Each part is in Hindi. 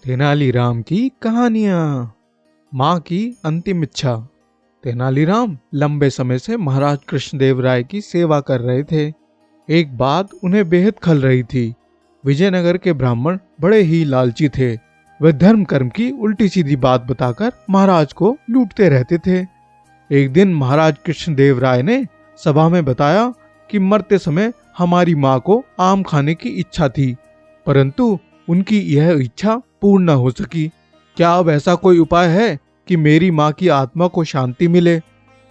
तेनालीराम की कहानियां। माँ की अंतिम इच्छा। तेनालीराम लंबे समय से महाराज कृष्णदेव राय की सेवा कर रहे थे। एक बात उन्हें बेहद खल रही थी। विजयनगर के ब्राह्मण बड़े ही लालची थे। वे धर्म कर्म की उल्टी सीधी बात बताकर महाराज को लूटते रहते थे। एक दिन महाराज कृष्णदेव राय ने सभा में बताया कि मरते समय हमारी माँ को आम खाने की इच्छा थी, परंतु उनकी यह इच्छा पूर्ण न हो सकी। क्या अब ऐसा कोई उपाय है कि मेरी माँ की आत्मा को शांति मिले?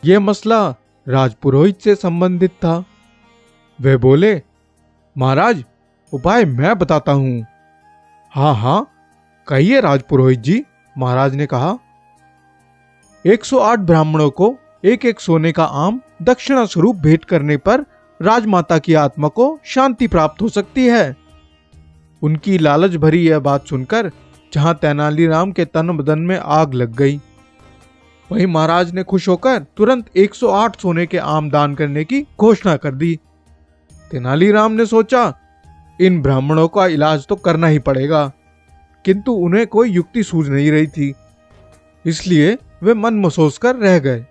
यह मसला राजपुरोहित से संबंधित था। वे बोले, महाराज, उपाय मैं बताता हूँ। हाँ हाँ, कहिए राजपुरोहित जी, महाराज ने कहा। 108 ब्राह्मणों को एक एक सोने का आम दक्षिणा स्वरूप भेंट करने पर राजमाता की आत्मा को शांति प्राप्त हो सकती है। उनकी लालच भरी यह बात सुनकर जहां तेनालीराम के तन बदन में आग लग गई, वहीं महाराज ने खुश होकर तुरंत 108 सोने के आम दान करने की घोषणा कर दी। तेनालीराम ने सोचा, इन ब्राह्मणों का इलाज तो करना ही पड़ेगा, किंतु उन्हें कोई युक्ति सूझ नहीं रही थी, इसलिए वे मन मसोस कर रह गए।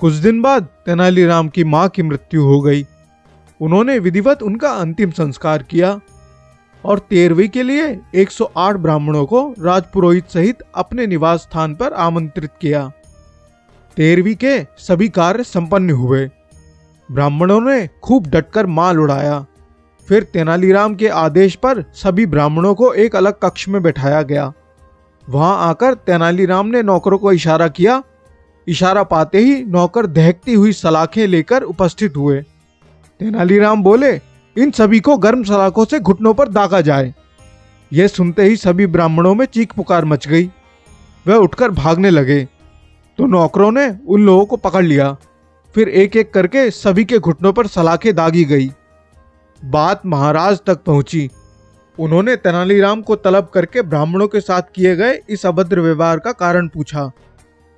कुछ दिन बाद तेनालीराम की मां की मृत्यु हो गई। उन्होंने विधिवत उनका अंतिम संस्कार किया और 13वीं के लिए 108 ब्राह्मणों को राजपुरोहित सहित अपने निवास स्थान पर आमंत्रित किया। 13वीं के सभी कार्य संपन्न हुए। ब्राह्मणों ने खूब डटकर माल उड़ाया। फिर तेनालीराम के आदेश पर सभी ब्राह्मणों को एक अलग कक्ष में बैठाया गया। वहां आकर तेनालीराम ने नौकरों को इशारा किया। इशारा पाते ही नौकर दहकती हुई सलाखें लेकर उपस्थित हुए। तेनालीराम बोले, इन सभी को गर्म सलाखों से घुटनों पर दागा जाए। यह सुनते ही सभी ब्राह्मणों में चीख पुकार मच गई। वे उठकर भागने लगे तो नौकरों ने उन लोगों को पकड़ लिया। फिर एक एक करके सभी के घुटनों पर सलाखें दागी गई। बात महाराज तक पहुंची। उन्होंने तेनालीराम को तलब करके ब्राह्मणों के साथ किए गए इस अभद्र व्यवहार का कारण पूछा।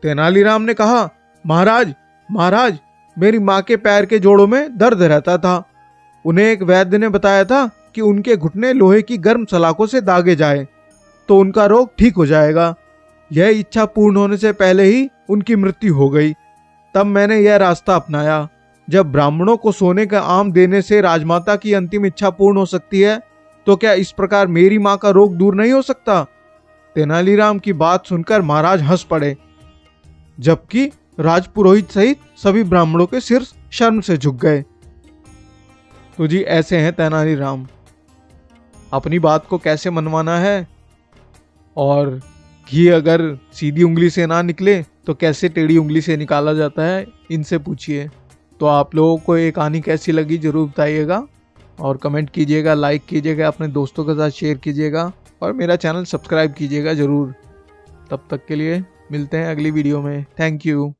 तेनालीराम ने कहा, महाराज, महाराज, मेरी माँ के पैर के जोड़ों में दर्द रहता था। उन्हें एक वैद्य ने बताया था कि उनके घुटने लोहे की गर्म सलाखों से दागे जाए तो उनका रोग ठीक हो जाएगा। यह इच्छा पूर्ण होने से पहले ही उनकी मृत्यु हो गई। तब मैंने यह रास्ता अपनाया। जब ब्राह्मणों को सोने का आम देने से राजमाता की अंतिम इच्छा पूर्ण हो सकती है, तो क्या इस प्रकार मेरी माँ का रोग दूर नहीं हो सकता? तेनालीराम की बात सुनकर महाराज हंस पड़े, जबकि राजपुरोहित सहित सभी ब्राह्मणों के सिर शर्म से झुक गए। तो जी, ऐसे हैं तेनालीराम। अपनी बात को कैसे मनवाना है, और घी अगर सीधी उंगली से ना निकले तो कैसे टेढ़ी उंगली से निकाला जाता है, इनसे पूछिए। तो आप लोगों को ये कहानी कैसी लगी जरूर बताइएगा और कमेंट कीजिएगा, लाइक कीजिएगा, अपने दोस्तों के साथ शेयर कीजिएगा और मेरा चैनल सब्सक्राइब कीजिएगा जरूर। तब तक के लिए मिलते हैं अगली वीडियो में। Thank you.